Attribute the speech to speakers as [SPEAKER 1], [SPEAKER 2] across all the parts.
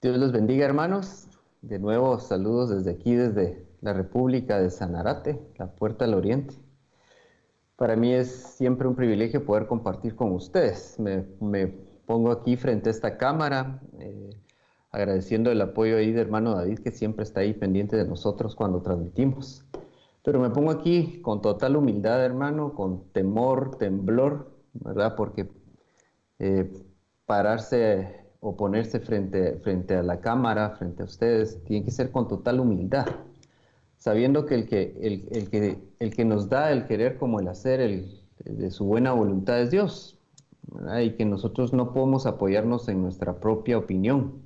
[SPEAKER 1] Dios los bendiga, hermanos. De nuevo, saludos desde aquí, desde la República de Sanarate, la Puerta del Oriente. Para mí es siempre un privilegio poder compartir con ustedes. Me pongo aquí frente a esta cámara, agradeciendo el apoyo ahí de hermano David, que siempre está ahí pendiente de nosotros cuando transmitimos. Pero me pongo aquí con total humildad, hermano, con temor, temblor, ¿verdad? Porque eh, pararse o ponerse frente a la cámara, frente a ustedes, tiene que ser con total humildad, sabiendo que el que nos da el querer como el hacer, de su buena voluntad es Dios, ¿verdad? Y que nosotros no podemos apoyarnos en nuestra propia opinión.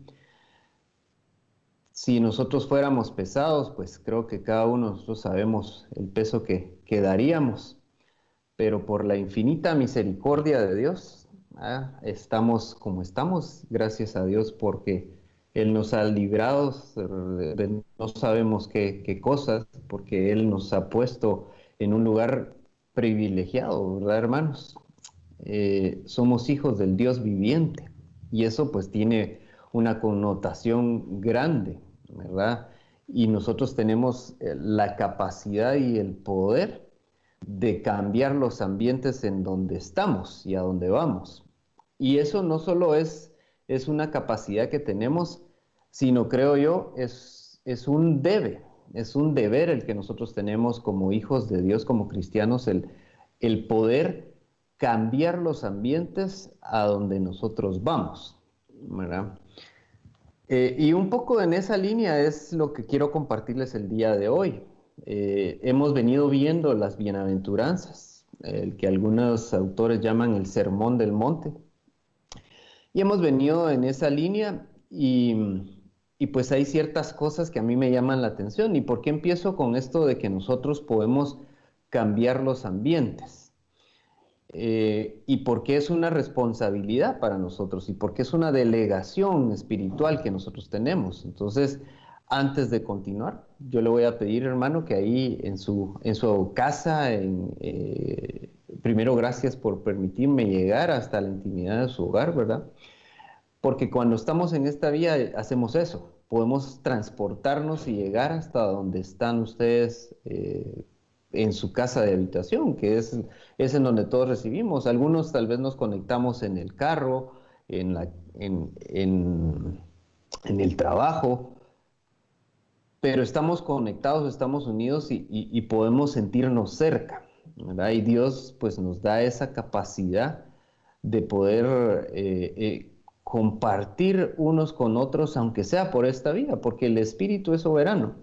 [SPEAKER 1] Si nosotros fuéramos pesados, pues creo que cada uno de nosotros sabemos el peso que daríamos, pero por la infinita misericordia de Dios, estamos como estamos, gracias a Dios, porque Él nos ha librado de no sabemos qué cosas, porque Él nos ha puesto en un lugar privilegiado, ¿verdad, hermanos? Somos hijos del Dios viviente, y eso pues tiene una connotación grande, ¿verdad? Y nosotros tenemos la capacidad y el poder de cambiar los ambientes en donde estamos y a donde vamos. Y eso no solo es una capacidad que tenemos, sino creo yo, es es un deber el que nosotros tenemos como hijos de Dios, como cristianos, el poder cambiar los ambientes a donde nosotros vamos, ¿verdad? Y un poco en esa línea es lo que quiero compartirles el día de hoy. Hemos venido viendo las bienaventuranzas, el que algunos autores llaman el Sermón del Monte, y hemos venido en esa línea y pues hay ciertas cosas que a mí me llaman la atención. ¿Y por qué empiezo con esto de que nosotros podemos cambiar los ambientes? Y por qué es una responsabilidad para nosotros y por qué es una delegación espiritual que nosotros tenemos. Entonces, antes de continuar, yo le voy a pedir, hermano, que ahí en su casa, primero gracias por permitirme llegar hasta la intimidad de su hogar, ¿verdad? Porque cuando estamos en esta vía hacemos eso, podemos transportarnos y llegar hasta donde están ustedes en su casa de habitación, es en donde todos recibimos. Algunos tal vez nos conectamos en el carro, en, la, en el trabajo, pero estamos conectados, estamos unidos y podemos sentirnos cerca, ¿verdad? Y Dios pues nos da esa capacidad de poder compartir unos con otros, aunque sea por esta vida, porque el Espíritu es soberano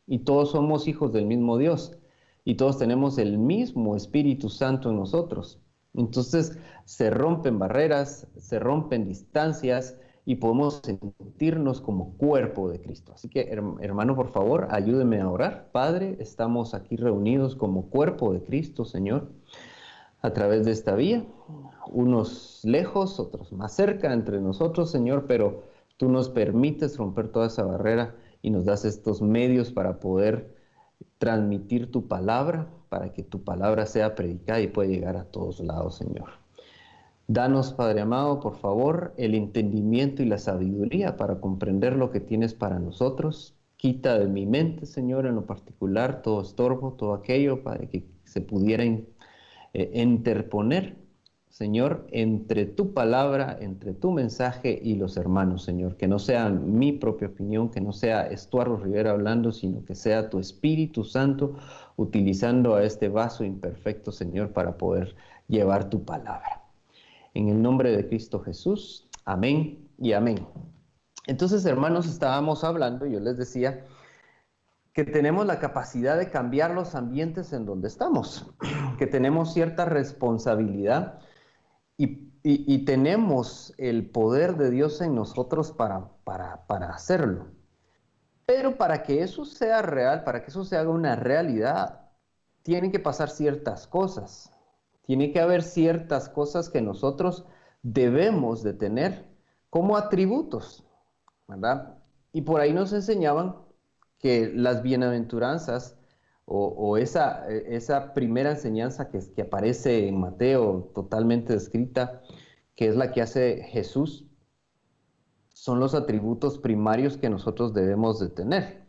[SPEAKER 1] y todos somos hijos del mismo Dios y todos tenemos el mismo Espíritu Santo en nosotros. Entonces se rompen barreras, se rompen distancias y podemos sentirnos como cuerpo de Cristo. Así que, hermano, por favor, ayúdeme a orar. Padre, estamos aquí reunidos como cuerpo de Cristo, Señor, a través de esta vía, unos lejos, otros más cerca entre nosotros, Señor, pero tú nos permites romper toda esa barrera y nos das estos medios para poder transmitir tu palabra, para que tu palabra sea predicada y pueda llegar a todos lados, Señor. Danos, Padre amado, por favor, el entendimiento y la sabiduría para comprender lo que tienes para nosotros. Quita de mi mente, Señor, en lo particular, todo estorbo, todo aquello, para que se pudiera interponer, Señor, entre tu palabra, entre tu mensaje y los hermanos, Señor. Que no sea mi propia opinión, que no sea Estuardo Rivera hablando, sino que sea tu Espíritu Santo utilizando a este vaso imperfecto, Señor, para poder llevar tu palabra. En el nombre de Cristo Jesús, amén y amén. Entonces, hermanos, estábamos hablando, yo les decía, que tenemos la capacidad de cambiar los ambientes en donde estamos, que tenemos cierta responsabilidad y tenemos el poder de Dios en nosotros para hacerlo. Pero para que eso sea real, para que eso se haga una realidad, tienen que pasar ciertas cosas. Tiene que haber ciertas cosas que nosotros debemos de tener como atributos, ¿verdad? Y por ahí nos enseñaban que las bienaventuranzas o esa primera enseñanza que aparece en Mateo totalmente descrita, que es la que hace Jesús, son los atributos primarios que nosotros debemos de tener.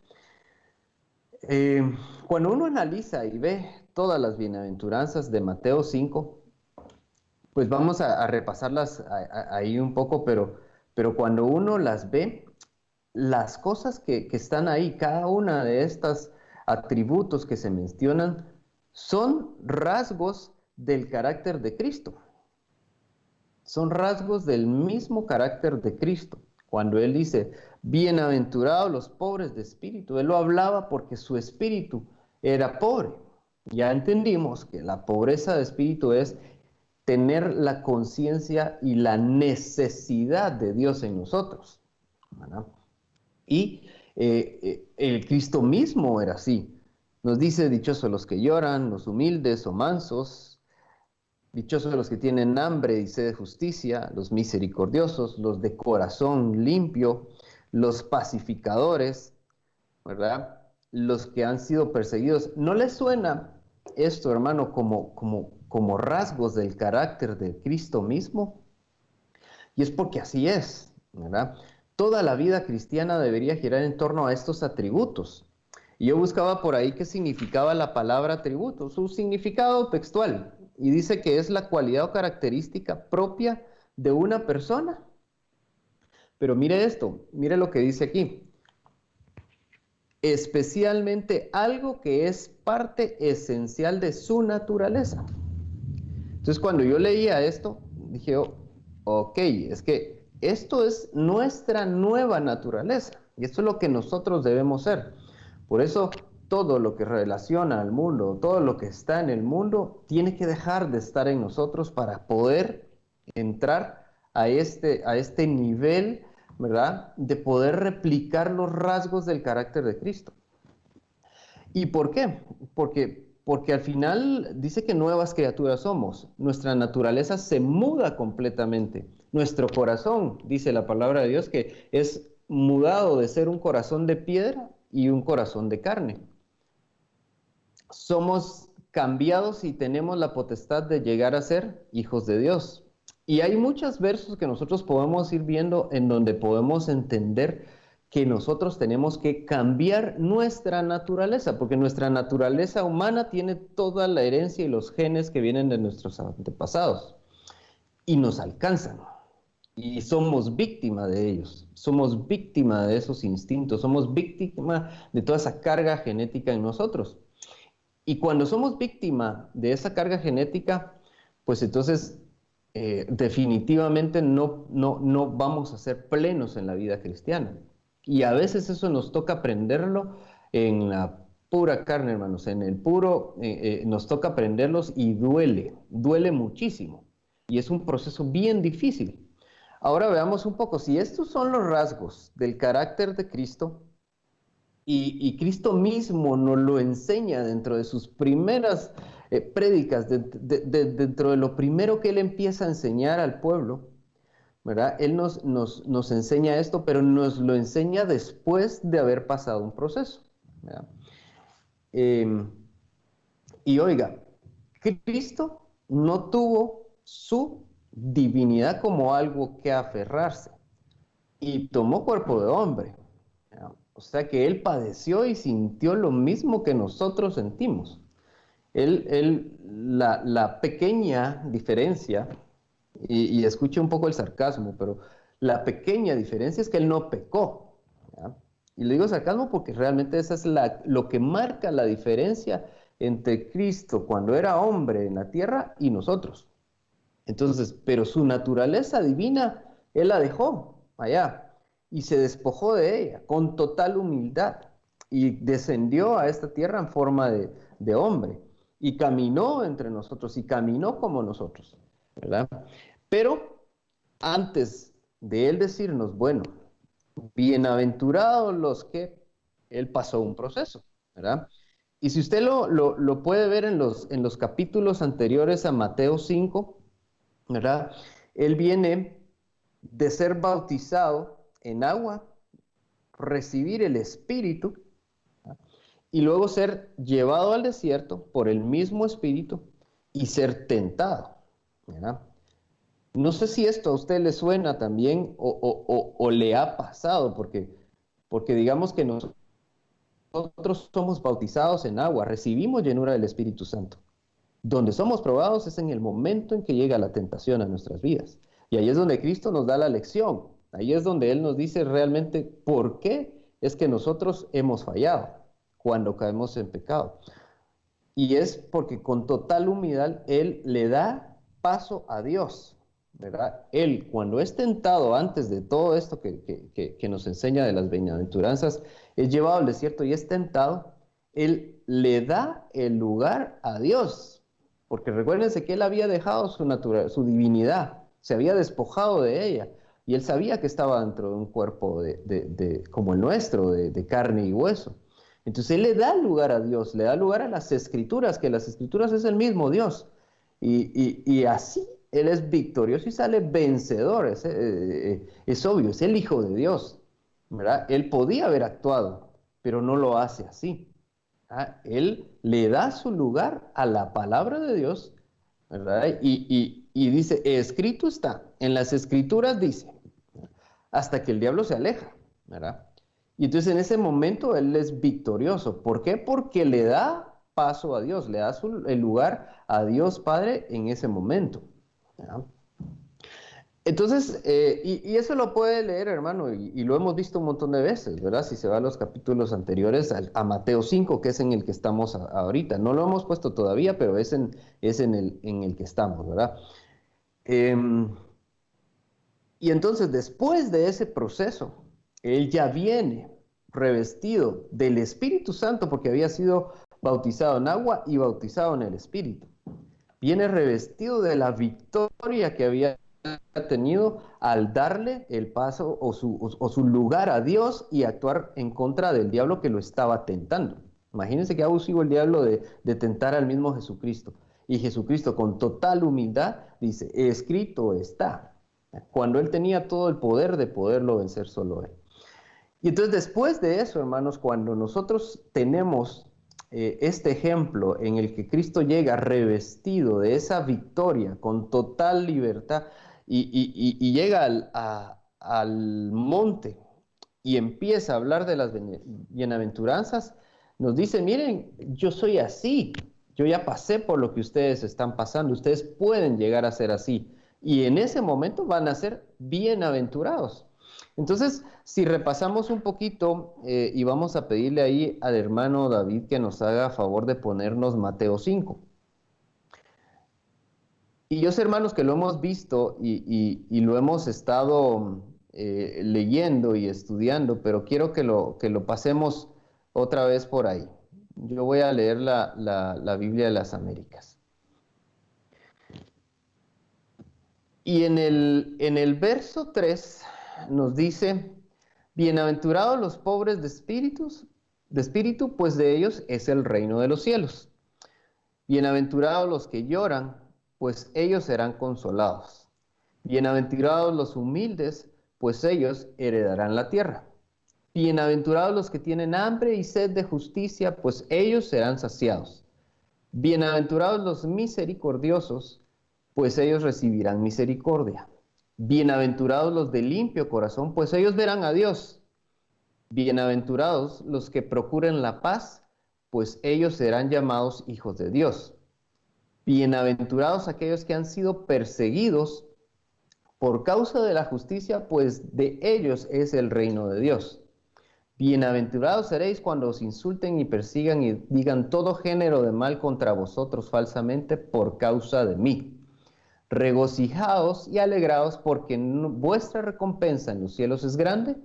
[SPEAKER 1] Cuando uno analiza y ve todas las bienaventuranzas de Mateo 5, pues vamos a repasarlas ahí un poco, pero cuando uno las ve, las cosas que están ahí, cada una de estas atributos que se mencionan, son rasgos del carácter de Cristo. Son rasgos del mismo carácter de Cristo. Cuando Él dice, bienaventurados los pobres de espíritu, Él lo hablaba porque su espíritu era pobre. Ya entendimos que la pobreza de espíritu es tener la conciencia y la necesidad de Dios en nosotros, ¿verdad? Y el Cristo mismo era así. Nos dice, dichosos los que lloran, los humildes o mansos, dichosos los que tienen hambre y sed de justicia, los misericordiosos, los de corazón limpio, los pacificadores, ¿verdad? Los que han sido perseguidos. ¿No les suena esto, hermano, como rasgos del carácter de Cristo mismo? Y es porque así es, ¿verdad? Toda la vida cristiana debería girar en torno a estos atributos. Y yo buscaba por ahí qué significaba la palabra atributo, su significado textual. Y dice que es la cualidad o característica propia de una persona. Pero mire esto, mire lo que dice aquí. Especialmente algo que es parte esencial de su naturaleza. Entonces, cuando yo leía esto, dije, ok, es que esto es nuestra nueva naturaleza. Y esto es lo que nosotros debemos ser. Por eso, todo lo que relaciona al mundo, todo lo que está en el mundo, tiene que dejar de estar en nosotros para poder entrar a este nivel, ¿verdad? De poder replicar los rasgos del carácter de Cristo. ¿Y por qué? Porque al final dice que nuevas criaturas somos. Nuestra naturaleza se muda completamente. Nuestro corazón, dice la palabra de Dios, que es mudado de ser un corazón de piedra y un corazón de carne. Somos cambiados y tenemos la potestad de llegar a ser hijos de Dios. Y hay muchos versos que nosotros podemos ir viendo en donde podemos entender que nosotros tenemos que cambiar nuestra naturaleza, porque nuestra naturaleza humana tiene toda la herencia y los genes que vienen de nuestros antepasados y nos alcanzan. Y somos víctimas de ellos, somos víctimas de esos instintos, somos víctimas de toda esa carga genética en nosotros. Y cuando somos víctimas de esa carga genética, pues entonces definitivamente no vamos a ser plenos en la vida cristiana. Y a veces eso nos toca aprenderlo en la pura carne, hermanos, en el puro, nos toca aprenderlos y duele muchísimo. Y es un proceso bien difícil. Ahora veamos un poco, si estos son los rasgos del carácter de Cristo, y Cristo mismo nos lo enseña dentro de sus primeras prédicas, dentro de lo primero que Él empieza a enseñar al pueblo, ¿verdad? Él nos enseña esto, pero nos lo enseña después de haber pasado un proceso, ¿verdad? Y oiga, Cristo no tuvo su divinidad como algo que aferrarse y tomó cuerpo de hombre, ¿verdad? O sea que Él padeció y sintió lo mismo que nosotros sentimos. La pequeña diferencia, y escuche un poco el sarcasmo, pero la pequeña diferencia es que Él no pecó, ¿ya? Y le digo sarcasmo porque realmente esa es lo que marca la diferencia entre Cristo cuando era hombre en la tierra y nosotros. Entonces, pero su naturaleza divina, Él la dejó allá y se despojó de ella con total humildad y descendió a esta tierra en forma de hombre y caminó entre nosotros y caminó como nosotros, ¿verdad? Pero antes de Él decirnos, bueno, bienaventurados los que Él pasó un proceso, ¿verdad? Y si usted lo puede ver en los capítulos anteriores a Mateo 5, ¿verdad? Él viene de ser bautizado en agua, recibir el Espíritu, ¿verdad? Y luego ser llevado al desierto por el mismo Espíritu y ser tentado, ¿verdad? No sé si esto a usted le suena también o le ha pasado, porque digamos que nosotros somos bautizados en agua, recibimos llenura del Espíritu Santo. Donde somos probados es en el momento en que llega la tentación a nuestras vidas. Y ahí es donde Cristo nos da la lección. Ahí es donde Él nos dice realmente por qué es que nosotros hemos fallado cuando caemos en pecado. Y es porque con total humildad Él le da paso a Dios, ¿verdad? Él, cuando es tentado antes de todo esto que nos enseña de las bienaventuranzas, es llevado al desierto y es tentado, Él le da el lugar a Dios. Porque recuérdense que Él había dejado su divinidad, se había despojado de ella. Y Él sabía que estaba dentro de un cuerpo como el nuestro, de carne y hueso. Entonces Él le da lugar a Dios, le da lugar a las Escrituras, que las Escrituras es el mismo Dios. Y así Él es victorioso y sale vencedor. Es obvio, es el Hijo de Dios, ¿verdad? Él podía haber actuado, pero no lo hace así. Él le da su lugar a la palabra de Dios, ¿verdad? Y dice, escrito está, en las Escrituras dice, hasta que el diablo se aleja, ¿verdad? Y entonces en ese momento él es victorioso. ¿Por qué? Porque le da paso a Dios, le da el lugar a Dios Padre en ese momento, ¿verdad? Entonces, y eso lo puede leer, hermano, y lo hemos visto un montón de veces, ¿verdad? Si se va a los capítulos anteriores, a Mateo 5, que es en el que estamos ahorita. No lo hemos puesto todavía, pero es en el que estamos, ¿verdad? Y entonces, después de ese proceso, él ya viene revestido del Espíritu Santo, porque había sido bautizado en agua y bautizado en el Espíritu. Viene revestido de la victoria que había tenido al darle el paso o su lugar a Dios y actuar en contra del diablo que lo estaba tentando. Imagínense qué abusivo el diablo de tentar al mismo Jesucristo. Y Jesucristo con total humildad dice, escrito está, cuando él tenía todo el poder de poderlo vencer solo él. Y entonces después de eso, hermanos, cuando nosotros tenemos este ejemplo en el que Cristo llega revestido de esa victoria con total libertad y llega al monte y empieza a hablar de las bienaventuranzas, nos dice, miren, yo soy así, yo ya pasé por lo que ustedes están pasando, ustedes pueden llegar a ser así. Y en ese momento van a ser bienaventurados. Entonces, si repasamos un poquito y vamos a pedirle ahí al hermano David que nos haga favor de ponernos Mateo 5. Y yo sé, hermanos, que lo hemos visto y lo hemos estado leyendo y estudiando, pero quiero que lo pasemos otra vez por ahí. Yo voy a leer la Biblia de las Américas. Y en el verso 3 nos dice, bienaventurados los pobres de espíritu, pues de ellos es el reino de los cielos. Bienaventurados los que lloran, pues ellos serán consolados. Bienaventurados los humildes, pues ellos heredarán la tierra. Bienaventurados los que tienen hambre y sed de justicia, pues ellos serán saciados. Bienaventurados los misericordiosos, pues ellos recibirán misericordia. Bienaventurados los de limpio corazón, pues ellos verán a Dios. Bienaventurados los que procuren la paz, pues ellos serán llamados hijos de Dios. Bienaventurados aquellos que han sido perseguidos por causa de la justicia, pues de ellos es el reino de Dios. Bienaventurados seréis cuando os insulten y persigan y digan todo género de mal contra vosotros falsamente por causa de mí. Regocijaos y alegraos porque vuestra recompensa en los cielos es grande,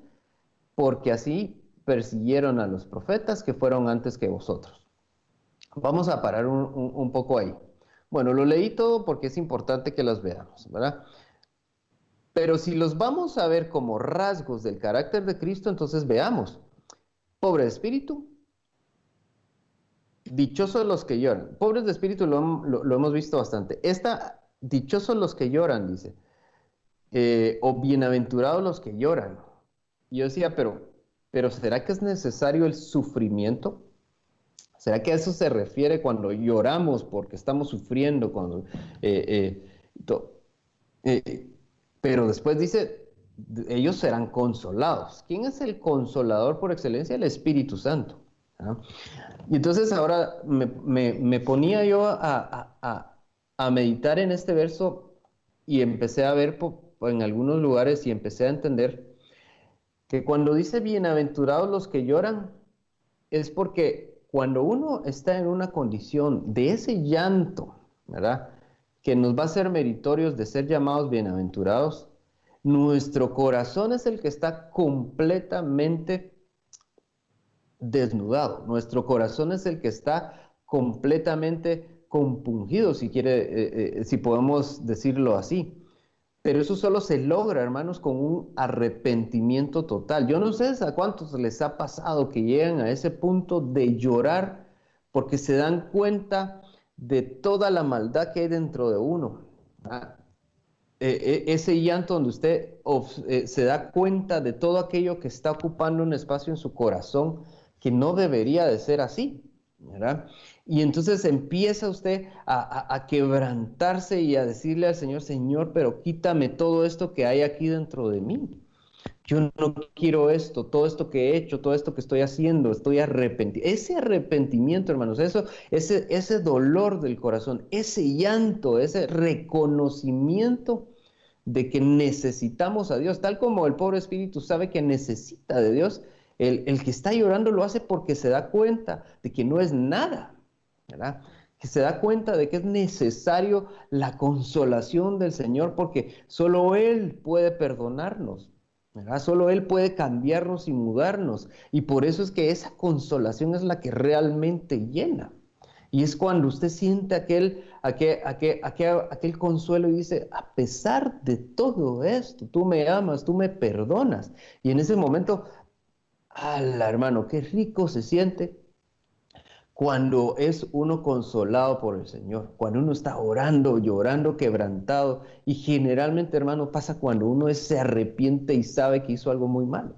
[SPEAKER 1] porque así persiguieron a los profetas que fueron antes que vosotros. Vamos a parar un poco ahí. Bueno, lo leí todo porque es importante que los veamos, ¿verdad? Pero si los vamos a ver como rasgos del carácter de Cristo, entonces veamos. Pobre de espíritu, dichosos los que lloran. Pobres de espíritu lo hemos visto bastante. Dichosos los que lloran, dice. O bienaventurados los que lloran. Y yo decía, pero ¿será que es necesario el sufrimiento? ¿Será que a eso se refiere cuando lloramos porque estamos sufriendo? Eh, pero después dice, ellos serán consolados. ¿Quién es el consolador por excelencia? El Espíritu Santo. ¿Ah? Y entonces ahora me ponía yo a meditar en este verso y empecé a ver en algunos lugares y empecé a entender que cuando dice bienaventurados los que lloran, es porque cuando uno está en una condición de ese llanto, ¿verdad? Que nos va a ser meritorios de ser llamados bienaventurados, nuestro corazón es el que está completamente desnudado. Nuestro corazón es el que está completamente compungido, si quiere, si podemos decirlo así. Pero eso solo se logra, hermanos, con un arrepentimiento total. Yo no sé a cuántos les ha pasado que llegan a ese punto de llorar porque se dan cuenta de toda la maldad que hay dentro de uno. ¿Ah? Ese llanto donde usted se da cuenta de todo aquello que está ocupando un espacio en su corazón que no debería de ser así, ¿verdad? Y entonces empieza usted a quebrantarse y a decirle al Señor, Señor, pero quítame todo esto que hay aquí dentro de mí. Yo no quiero esto, todo esto que he hecho, todo esto que estoy haciendo, estoy arrepentido. Ese arrepentimiento, hermanos, ese dolor del corazón, ese llanto, ese reconocimiento de que necesitamos a Dios, tal como el pobre espíritu sabe que necesita de Dios, el que está llorando lo hace porque se da cuenta de que no es nada, ¿verdad? Que se da cuenta de que es necesario la consolación del Señor porque solo Él puede perdonarnos, ¿verdad? Solo Él puede cambiarnos y mudarnos. Y por eso es que esa consolación es la que realmente llena. Y es cuando usted siente aquel consuelo y dice, a pesar de todo esto, tú me amas, tú me perdonas. Y en ese momento, ¡ala, hermano! Qué rico se siente cuando es uno consolado por el Señor, cuando uno está orando, llorando, quebrantado. Y generalmente, hermano, pasa cuando uno se arrepiente y sabe que hizo algo muy malo.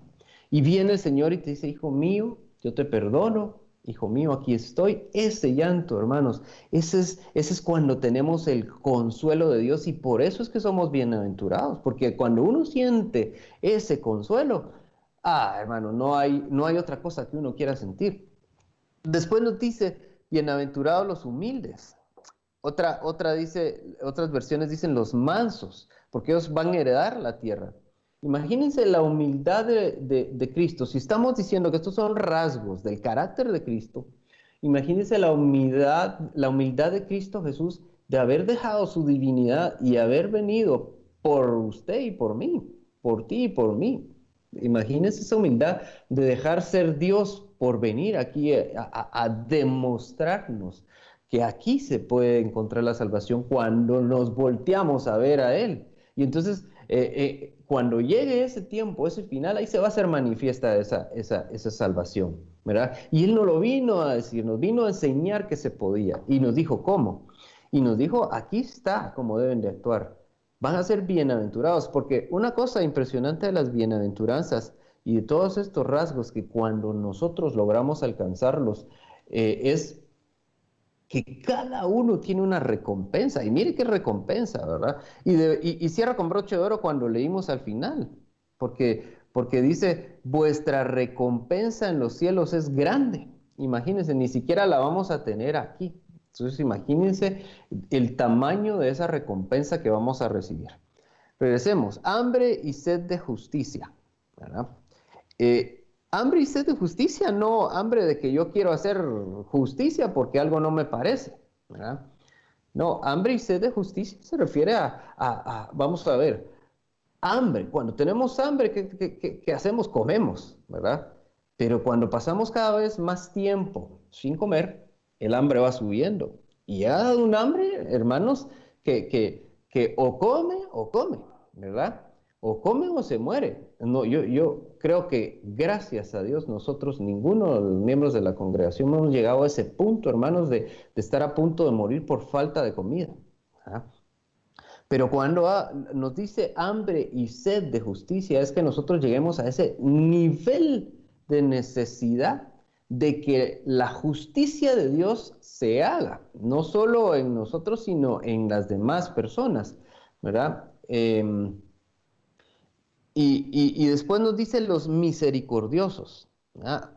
[SPEAKER 1] Y viene el Señor y te dice, hijo mío, yo te perdono, hijo mío, aquí estoy. Ese llanto, hermanos, ese es cuando tenemos el consuelo de Dios y por eso es que somos bienaventurados, porque cuando uno siente ese consuelo, hermano, no hay otra cosa que uno quiera sentir. Después nos dice, bienaventurados los humildes. Otras versiones dicen los mansos, porque ellos van a heredar la tierra. Imagínense la humildad de Cristo. Si estamos diciendo que estos son rasgos del carácter de Cristo, imagínense la humildad de Cristo Jesús de haber dejado su divinidad y haber venido por usted y por mí, por ti y por mí. Imagínense esa humildad de dejar ser Dios por venir aquí a demostrarnos que aquí se puede encontrar la salvación cuando nos volteamos a ver a Él. Y entonces, cuando llegue ese tiempo, ese final, ahí se va a hacer manifiesta esa salvación, ¿verdad? Y Él no lo vino a decir, nos vino a enseñar que se podía. Y nos dijo, ¿cómo? Y nos dijo, aquí está cómo deben de actuar. Van a ser bienaventurados, porque una cosa impresionante de las bienaventuranzas y de todos estos rasgos que cuando nosotros logramos alcanzarlos, es que cada uno tiene una recompensa. Y mire qué recompensa, ¿verdad? Y cierra con broche de oro cuando leímos al final, porque dice, vuestra recompensa en los cielos es grande. Imagínense, ni siquiera la vamos a tener aquí. Entonces imagínense el tamaño de esa recompensa que vamos a recibir. Regresemos, hambre y sed de justicia, ¿verdad? Hambre y sed de justicia, no hambre de que yo quiero hacer justicia porque algo no me parece, ¿verdad? No, hambre y sed de justicia se refiere vamos a ver, hambre. Cuando tenemos hambre, ¿qué hacemos? Comemos, ¿verdad? Pero cuando pasamos cada vez más tiempo sin comer, el hambre va subiendo. Y ya un hambre, hermanos, que o come, ¿verdad? O come o se muere. No, yo creo que gracias a Dios nosotros, ninguno de los miembros de la congregación hemos llegado a ese punto, hermanos, de estar a punto de morir por falta de comida. ¿Ah? Pero cuando nos dice hambre y sed de justicia, es que nosotros lleguemos a ese nivel de necesidad de que la justicia de Dios se haga, no solo en nosotros, sino en las demás personas. ¿verdad? Y después nos dice los misericordiosos, ¿verdad?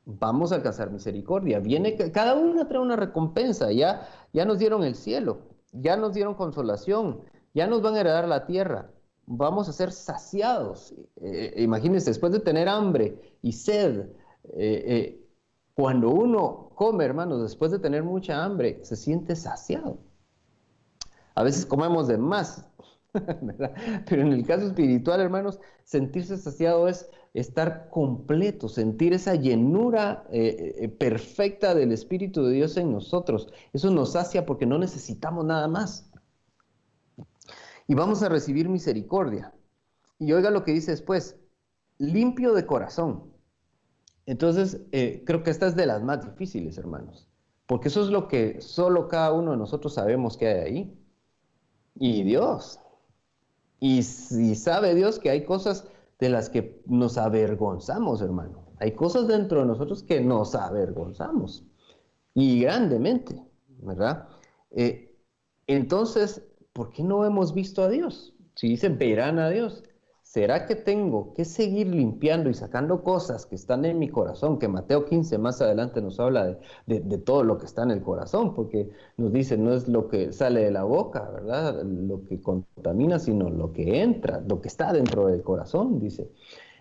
[SPEAKER 1] Vamos a alcanzar misericordia. Viene, cada uno trae una recompensa. Ya nos dieron el cielo, ya nos dieron consolación, ya nos van a heredar la tierra. Vamos a ser saciados. Imagínense, después de tener hambre y sed, cuando uno come, hermanos, después de tener mucha hambre, se siente saciado. A veces comemos de más, ¿verdad? Pero en el caso espiritual, hermanos, sentirse saciado es estar completo, sentir esa llenura perfecta del Espíritu de Dios en nosotros. Eso nos sacia porque no necesitamos nada más. Y vamos a recibir misericordia. Y oiga lo que dice después, limpio de corazón. Entonces, creo que esta es de las más difíciles, hermanos, porque eso es lo que solo cada uno de nosotros sabemos que hay ahí. Y Dios. Y si sabe Dios que hay cosas de las que nos avergonzamos, hermano. Hay cosas dentro de nosotros que nos avergonzamos. Y grandemente, ¿verdad? Entonces, ¿por qué no hemos visto a Dios? Si dice, verán a Dios. ¿Será que tengo que seguir limpiando y sacando cosas que están en mi corazón? Que Mateo 15 más adelante nos habla de todo lo que está en el corazón, porque nos dice, no es lo que sale de la boca, ¿verdad? Lo que contamina, sino lo que entra, lo que está dentro del corazón, dice.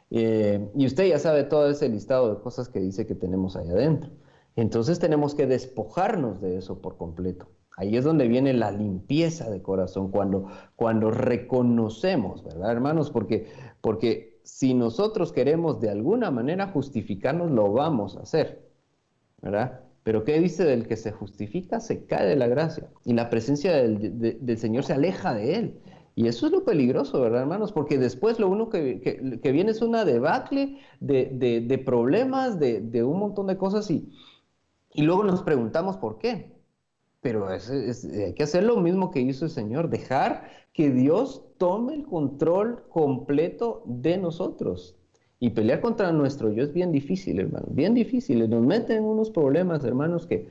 [SPEAKER 1] Y usted ya sabe todo ese listado de cosas que dice que tenemos ahí adentro. Entonces tenemos que despojarnos de eso por completo. Ahí es donde viene la limpieza de corazón, cuando reconocemos, ¿verdad, hermanos? Porque si nosotros queremos de alguna manera justificarnos, lo vamos a hacer, ¿verdad? Pero ¿qué dice del que se justifica? Se cae de la gracia y la presencia del Señor se aleja de él. Y eso es lo peligroso, ¿verdad, hermanos? Porque después lo único que viene es una debacle de problemas, de un montón de cosas y luego nos preguntamos por qué. Pero hay que hacer lo mismo que hizo el Señor, dejar que Dios tome el control completo de nosotros. Y pelear contra nuestro yo es bien difícil, hermano, bien difícil. Nos meten en unos problemas, hermanos, que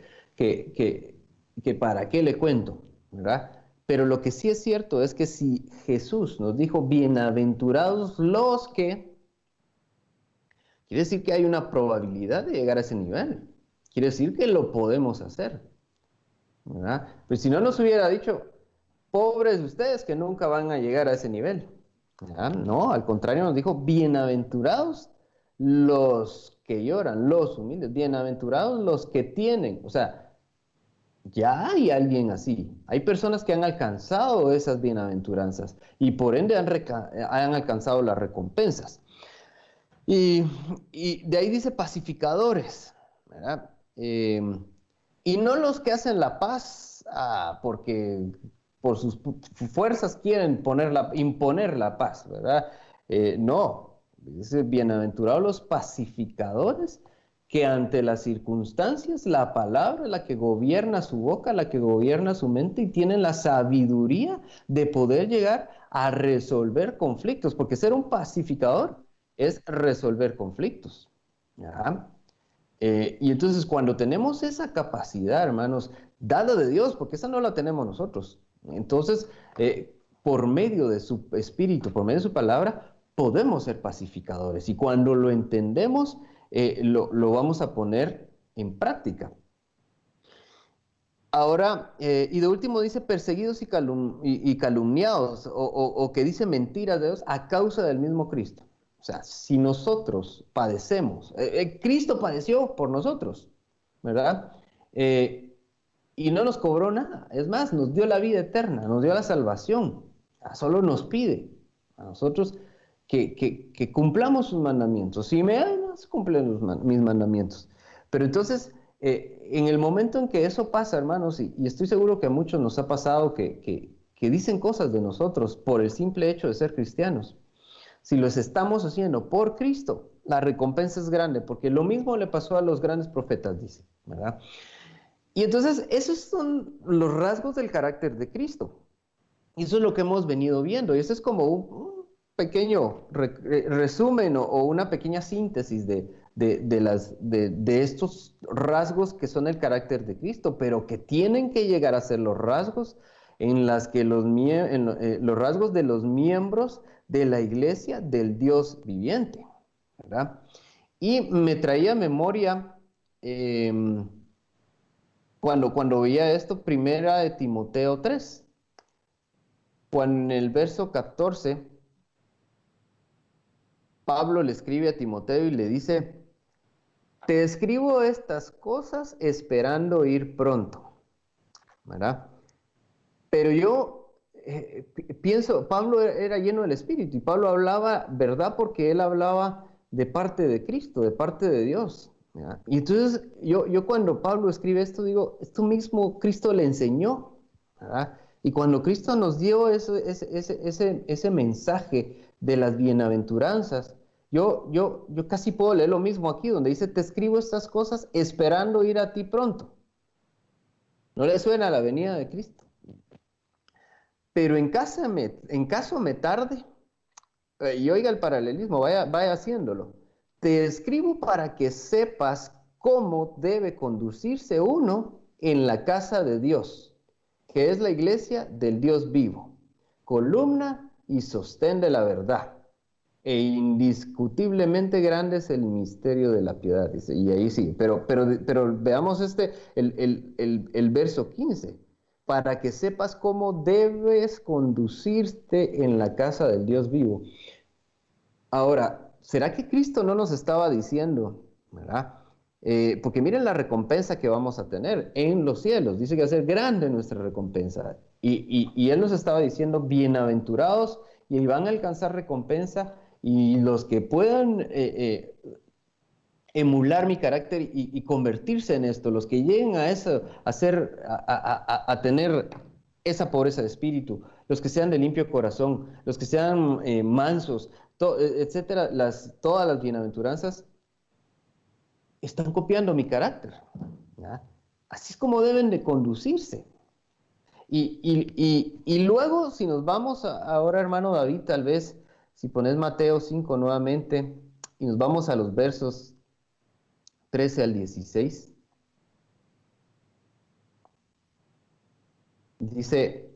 [SPEAKER 1] para qué le cuento, ¿verdad? Pero lo que sí es cierto es que si Jesús nos dijo, bienaventurados los que, quiere decir que hay una probabilidad de llegar a ese nivel. Quiere decir que lo podemos hacer, ¿verdad? Pues si no nos hubiera dicho, pobres de ustedes que nunca van a llegar a ese nivel. ¿Verdad? No, al contrario nos dijo, bienaventurados los que lloran, los humildes, bienaventurados los que tienen. O sea, ya hay alguien así. Hay personas que han alcanzado esas bienaventuranzas y por ende han alcanzado las recompensas. Y, y de ahí dice pacificadores, ¿verdad? Y no los que hacen la paz porque por sus fuerzas quieren imponer la paz, ¿verdad? No, dice, bienaventurados los pacificadores que ante las circunstancias la palabra es la que gobierna su boca, la que gobierna su mente y tienen la sabiduría de poder llegar a resolver conflictos, porque ser un pacificador es resolver conflictos, ¿ya? Y entonces cuando tenemos esa capacidad, hermanos, dada de Dios, porque esa no la tenemos nosotros, entonces por medio de su espíritu, por medio de su palabra, podemos ser pacificadores. Y cuando lo entendemos, lo vamos a poner en práctica. Ahora, y de último dice perseguidos y calumniados, o que dice mentiras de Dios a causa del mismo Cristo. O sea, si nosotros padecemos, Cristo padeció por nosotros, ¿verdad? Y no nos cobró nada. Es más, nos dio la vida eterna, nos dio la salvación. Solo nos pide a nosotros que cumplamos sus mandamientos. Si me amas, cumplen mis mandamientos. Pero entonces, en el momento en que eso pasa, hermanos, y estoy seguro que a muchos nos ha pasado que dicen cosas de nosotros por el simple hecho de ser cristianos. Si los estamos haciendo por Cristo, la recompensa es grande, porque lo mismo le pasó a los grandes profetas, dice, ¿verdad? Y entonces, esos son los rasgos del carácter de Cristo. Y eso es lo que hemos venido viendo. Y eso es como un pequeño resumen o una pequeña síntesis de estos rasgos que son el carácter de Cristo, pero que tienen que llegar a ser los rasgos en las que los rasgos de los miembros de la iglesia del Dios viviente, ¿verdad? Y me traía a memoria, cuando veía esto, primera de Timoteo 3, cuando en el verso 14, Pablo le escribe a Timoteo y le dice: te escribo estas cosas esperando ir pronto, ¿verdad? Pero yo pienso, Pablo era lleno del Espíritu, y Pablo hablaba verdad porque él hablaba de parte de Cristo, de parte de Dios, ¿verdad? Y entonces yo cuando Pablo escribe esto, digo, esto mismo Cristo le enseñó, ¿verdad? Y cuando Cristo nos dio ese mensaje de las bienaventuranzas, yo casi puedo leer lo mismo aquí, donde dice: te escribo estas cosas esperando ir a ti pronto. ¿No le suena a la venida de Cristo? Pero en caso me tarde, y oiga el paralelismo, vaya haciéndolo. Te escribo para que sepas cómo debe conducirse uno en la casa de Dios, que es la iglesia del Dios vivo, columna y sostén de la verdad. E indiscutiblemente grande es el misterio de la piedad, dice, y ahí sí, pero veamos el verso 15, para que sepas cómo debes conducirte en la casa del Dios vivo. Ahora, ¿será que Cristo no nos estaba diciendo, ¿verdad? Porque miren la recompensa que vamos a tener en los cielos, dice que va a ser grande nuestra recompensa, y Él nos estaba diciendo: bienaventurados, y van a alcanzar recompensa, y los que puedan emular mi carácter y convertirse en esto, los que lleguen a eso, a tener esa pobreza de espíritu, los que sean de limpio corazón, los que sean mansos, etcétera, todas las bienaventuranzas están copiando mi carácter, ¿ya? Así es como deben de conducirse. Y luego, si nos vamos ahora, hermano David, tal vez, si pones Mateo 5 nuevamente, y nos vamos a los versos 13 al 16, dice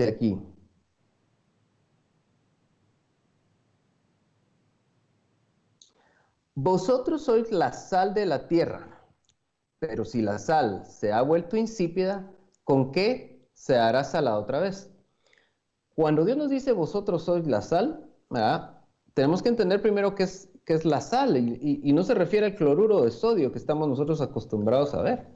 [SPEAKER 1] aquí: vosotros sois la sal de la tierra, pero si la sal se ha vuelto insípida, ¿con qué se hará salada otra vez? Cuando Dios nos dice vosotros sois la sal, ¿verdad? Tenemos que entender primero qué es la sal, y no se refiere al cloruro de sodio que estamos nosotros acostumbrados a ver,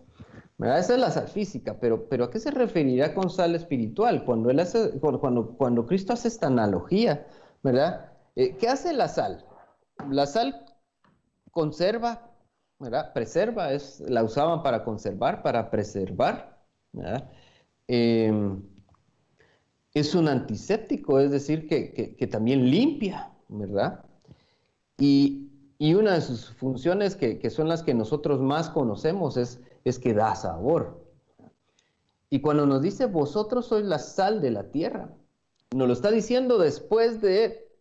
[SPEAKER 1] ¿verdad? Esa es la sal física, pero ¿a qué se referirá con sal espiritual? Cuando Cristo hace esta analogía, ¿verdad? ¿Qué hace la sal? La sal conserva, ¿verdad? Preserva, la usaban para conservar, para preservar, ¿verdad? Es un antiséptico, es decir, que también limpia, ¿verdad? Y una de sus funciones, que son las que nosotros más conocemos, es que da sabor. Y cuando nos dice vosotros sois la sal de la tierra, nos lo está diciendo después de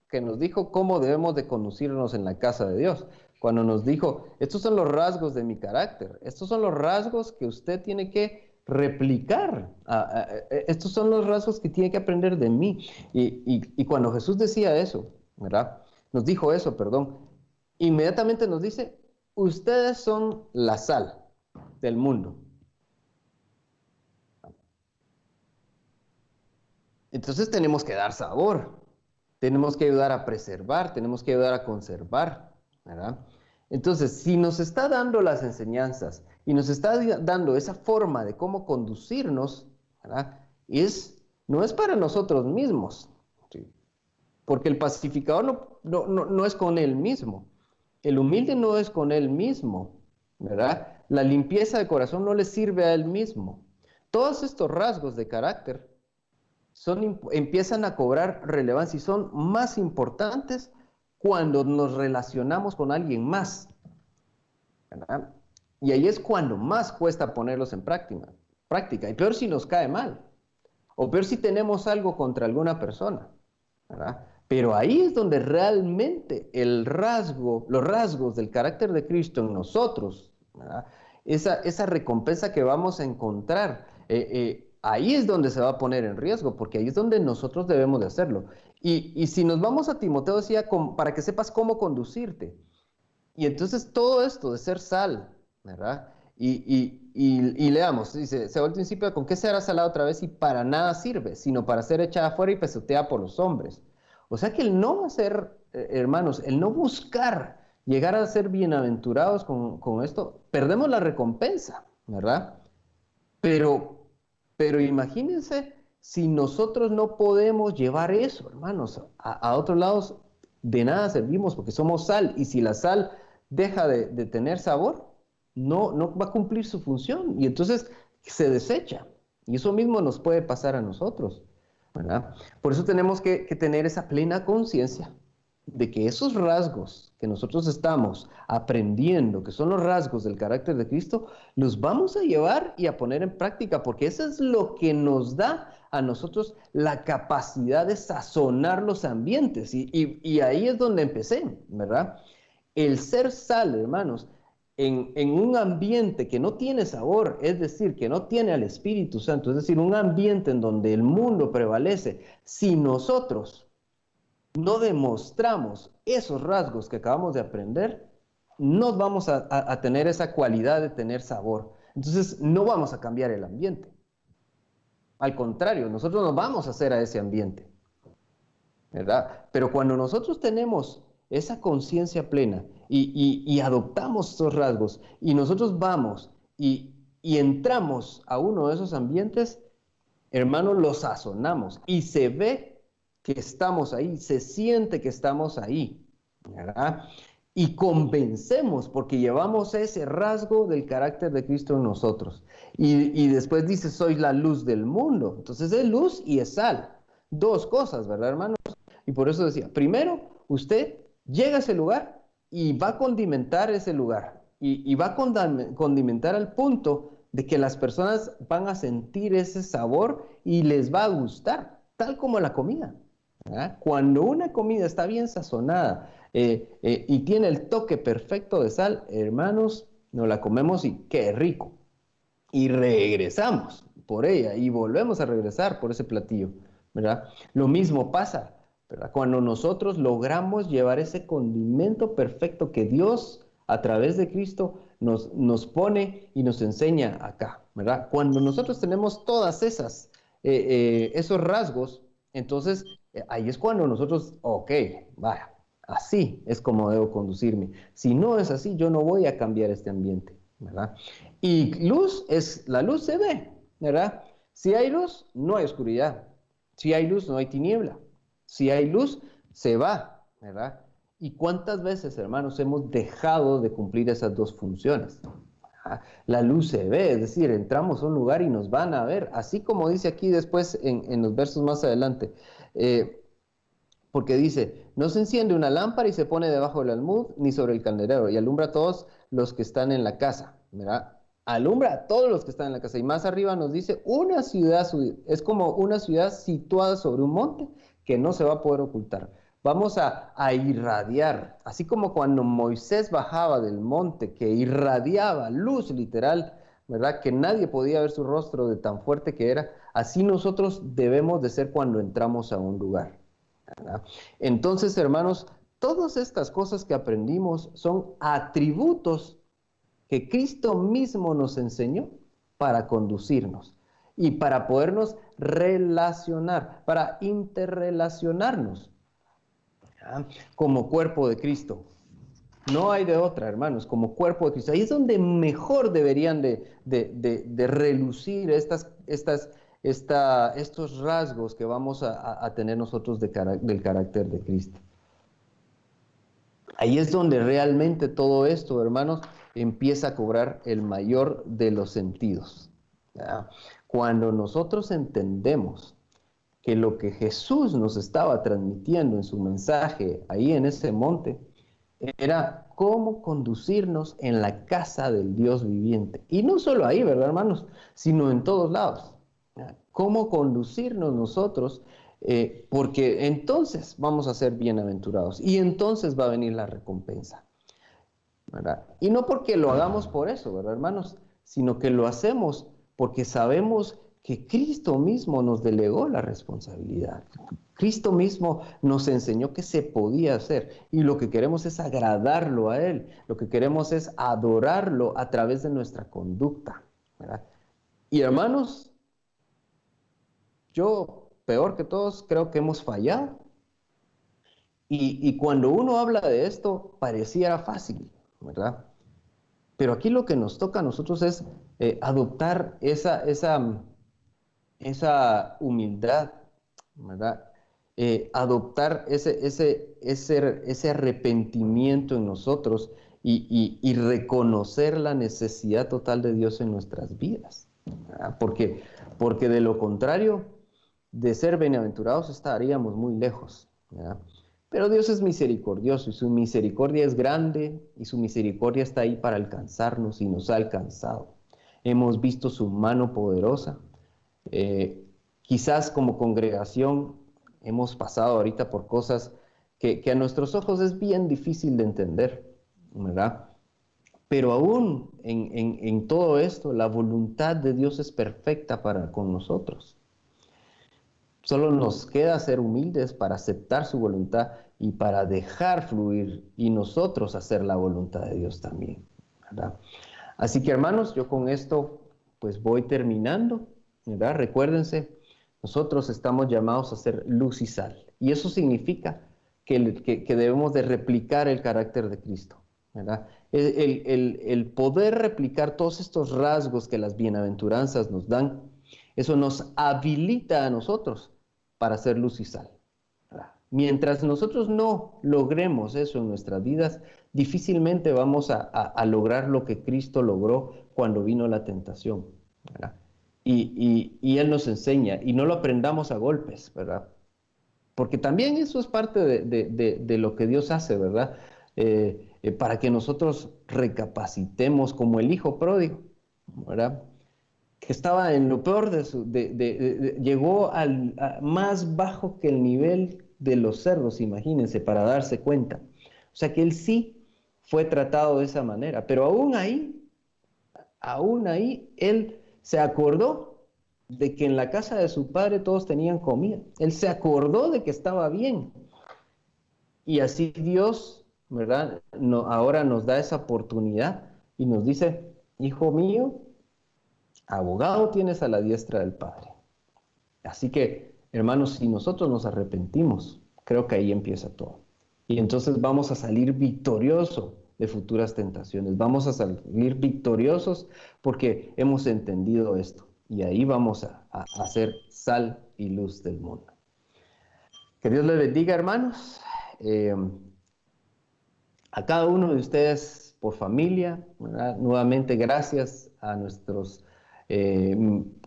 [SPEAKER 1] que nos dijo cómo debemos de conducirnos en la casa de Dios. Cuando nos dijo: estos son los rasgos de mi carácter, estos son los rasgos que usted tiene que replicar, estos son los rasgos que tiene que aprender de mí. Y cuando Jesús decía eso, ¿verdad? Nos dijo eso, perdón, inmediatamente nos dice: ustedes son la sal del mundo. Entonces tenemos que dar sabor, tenemos que ayudar a preservar, tenemos que ayudar a conservar, ¿verdad? Entonces, si nos está dando las enseñanzas y nos está dando esa forma de cómo conducirnos, ¿verdad? No es para nosotros mismos, ¿sí? Porque el pacificador no es con él mismo, el humilde no es con él mismo, ¿verdad? La limpieza de corazón no le sirve a él mismo. Todos estos rasgos de carácter empiezan a cobrar relevancia y son más importantes cuando nos relacionamos con alguien más, ¿verdad? Y ahí es cuando más cuesta ponerlos en práctica. Y peor si nos cae mal, o peor si tenemos algo contra alguna persona, ¿verdad? Pero ahí es donde realmente los rasgos del carácter de Cristo en nosotros, ¿verdad? esa recompensa que vamos a encontrar, ahí es donde se va a poner en riesgo, porque ahí es donde nosotros debemos de hacerlo. Y si nos vamos a Timoteo, decía, para que sepas cómo conducirte. Y entonces todo esto de ser sal, ¿verdad? Y leamos, dice, segundo principio, ¿con qué será salado otra vez? Y para nada sirve, sino para ser echada afuera y pesoteada por los hombres. O sea que el no hacer, hermanos, el no buscar llegar a ser bienaventurados con esto, perdemos la recompensa, ¿verdad? Pero, pero imagínense si nosotros no podemos llevar eso, hermanos, a otros lados, de nada servimos porque somos sal. Y si la sal deja de tener sabor, no va a cumplir su función y entonces se desecha. Y eso mismo nos puede pasar a nosotros, ¿verdad? Por eso tenemos que tener esa plena conciencia de que esos rasgos que nosotros estamos aprendiendo, que son los rasgos del carácter de Cristo, los vamos a llevar y a poner en práctica, porque eso es lo que nos da a nosotros la capacidad de sazonar los ambientes. Y ahí es donde empecé, ¿verdad? El ser sal, hermanos, en un ambiente que no tiene sabor, es decir, que no tiene al Espíritu Santo, es decir, un ambiente en donde el mundo prevalece, si nosotros no demostramos esos rasgos que acabamos de aprender, no vamos a tener esa cualidad de tener sabor. Entonces, no vamos a cambiar el ambiente. Al contrario, nosotros nos vamos a hacer a ese ambiente, ¿verdad? Pero cuando nosotros tenemos esa conciencia plena y adoptamos esos rasgos y nosotros vamos y entramos a uno de esos ambientes, hermanos, los sazonamos y se ve que estamos ahí, se siente que estamos ahí, ¿verdad? Y convencemos porque llevamos ese rasgo del carácter de Cristo en nosotros. Y después dice, sois la luz del mundo. Entonces es luz y es sal. Dos cosas, ¿verdad, hermanos? Y por eso decía, primero, usted llega a ese lugar y va a condimentar ese lugar. Y va a condimentar al punto de que las personas van a sentir ese sabor y les va a gustar, tal como la comida. ¿Ah? Cuando una comida está bien sazonada y tiene el toque perfecto de sal, hermanos, nos la comemos y qué rico. Y regresamos por ella y volvemos a regresar por ese platillo, ¿verdad? Lo mismo pasa, ¿verdad? Cuando nosotros logramos llevar ese condimento perfecto que Dios a través de Cristo nos pone y nos enseña acá, ¿verdad? Cuando nosotros tenemos todas esos rasgos, entonces ahí es cuando nosotros, ok, vaya, así es como debo conducirme. Si no es así, yo no voy a cambiar este ambiente, ¿verdad? Y la luz se ve, ¿verdad? Si hay luz, no hay oscuridad. Si hay luz, no hay tiniebla. Si hay luz, se va, ¿verdad? ¿Y cuántas veces, hermanos, hemos dejado de cumplir esas dos funciones? La luz se ve, es decir, entramos a un lugar y nos van a ver, así como dice aquí después en los versos más adelante, porque dice, no se enciende una lámpara y se pone debajo del almud ni sobre el candelero y alumbra a todos los que están en la casa, ¿verdad? Alumbra a todos los que están en la casa. Y más arriba nos dice, una ciudad, es como una ciudad situada sobre un monte que no se va a poder ocultar. Vamos a irradiar, así como cuando Moisés bajaba del monte, que irradiaba luz literal, ¿verdad? Que nadie podía ver su rostro de tan fuerte que era, así nosotros debemos de ser cuando entramos a un lugar, ¿verdad? Entonces, hermanos, todas estas cosas que aprendimos son atributos que Cristo mismo nos enseñó para conducirnos y para podernos relacionar, para interrelacionarnos, ¿ya? Como cuerpo de Cristo. No hay de otra, hermanos, como cuerpo de Cristo. Ahí es donde mejor deberían de relucir estos rasgos que vamos a tener nosotros del carácter de Cristo. Ahí es donde realmente todo esto, hermanos, empieza a cobrar el mayor de los sentidos, ¿ya? Cuando nosotros entendemos que lo que Jesús nos estaba transmitiendo en su mensaje ahí en ese monte era cómo conducirnos en la casa del Dios viviente. Y no solo ahí, ¿verdad, hermanos? Sino en todos lados. ¿Ya? Cómo conducirnos nosotros, porque entonces vamos a ser bienaventurados y entonces va a venir la recompensa. ¿verdad? Y no porque lo hagamos por eso, ¿verdad, hermanos? Sino que lo hacemos porque sabemos que Cristo mismo nos delegó la responsabilidad. Cristo mismo nos enseñó que se podía hacer y lo que queremos es agradarlo a Él, lo que queremos es adorarlo a través de nuestra conducta, ¿verdad? Y hermanos, yo, peor que todos, creo que hemos fallado. Y cuando uno habla de esto, pareciera fácil, ¿verdad? Pero aquí lo que nos toca a nosotros es adoptar esa humildad, ¿verdad? Adoptar ese arrepentimiento en nosotros y reconocer la necesidad total de Dios en nuestras vidas, ¿verdad? Porque de lo contrario, de ser bienaventurados estaríamos muy lejos, ¿verdad? Pero Dios es misericordioso y su misericordia es grande y su misericordia está ahí para alcanzarnos y nos ha alcanzado. Hemos visto su mano poderosa. Quizás como congregación hemos pasado ahorita por cosas que a nuestros ojos es bien difícil de entender, ¿verdad? Pero aún en todo esto, la voluntad de Dios es perfecta para con nosotros. Solo nos queda ser humildes para aceptar su voluntad y para dejar fluir y nosotros hacer la voluntad de Dios también, ¿verdad? Así que hermanos, yo con esto pues voy terminando, ¿verdad? Recuérdense, nosotros estamos llamados a ser luz y sal y eso significa que debemos de replicar el carácter de Cristo, ¿verdad? El poder replicar todos estos rasgos que las bienaventuranzas nos dan, eso nos habilita a nosotros para ser luz y sal, ¿verdad? Mientras nosotros no logremos eso en nuestras vidas, difícilmente vamos a lograr lo que Cristo logró cuando vino la tentación, ¿verdad? Y Él nos enseña, y no lo aprendamos a golpes, ¿verdad? Porque también eso es parte de lo que Dios hace, ¿verdad? Para que nosotros recapacitemos como el hijo pródigo, ¿verdad? Que estaba en lo peor llegó más bajo que el nivel de los cerdos, imagínense, para darse cuenta. O sea que él sí fue tratado de esa manera, pero aún ahí, él se acordó de que en la casa de su padre todos tenían comida. Él se acordó de que estaba bien. Y así Dios, ¿verdad? No, ahora nos da esa oportunidad y nos dice, hijo mío, abogado tienes a la diestra del Padre. Así que, hermanos, si nosotros nos arrepentimos, creo que ahí empieza todo. Y entonces vamos a salir victoriosos de futuras tentaciones. Vamos a salir victoriosos porque hemos entendido esto. Y ahí vamos a ser sal y luz del mundo. Que Dios les bendiga, hermanos. A cada uno de ustedes por familia, ¿verdad? Nuevamente gracias a nuestros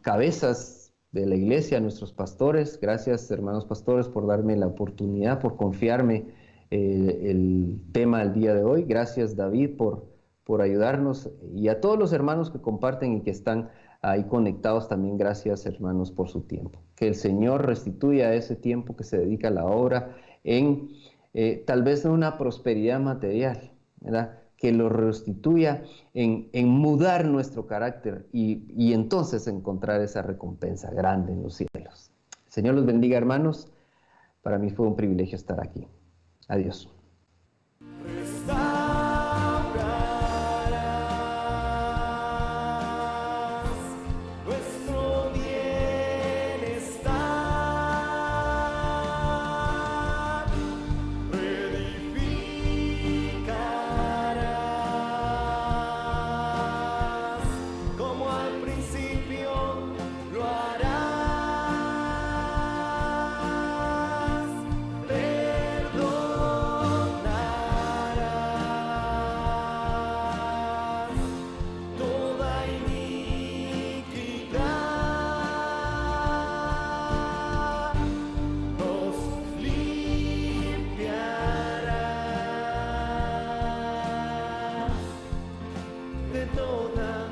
[SPEAKER 1] cabezas de la iglesia, a nuestros pastores. Gracias, hermanos pastores, por darme la oportunidad, por confiarme el tema del día de hoy. Gracias, David, por ayudarnos. Y a todos los hermanos que comparten y que están ahí conectados también, gracias, hermanos, por su tiempo. Que el Señor restituya ese tiempo que se dedica a la obra en tal vez no una prosperidad material, ¿verdad? Que lo restituya en mudar nuestro carácter y entonces encontrar esa recompensa grande en los cielos. El Señor los bendiga, hermanos. Para mí fue un privilegio estar aquí. Adiós.
[SPEAKER 2] de toda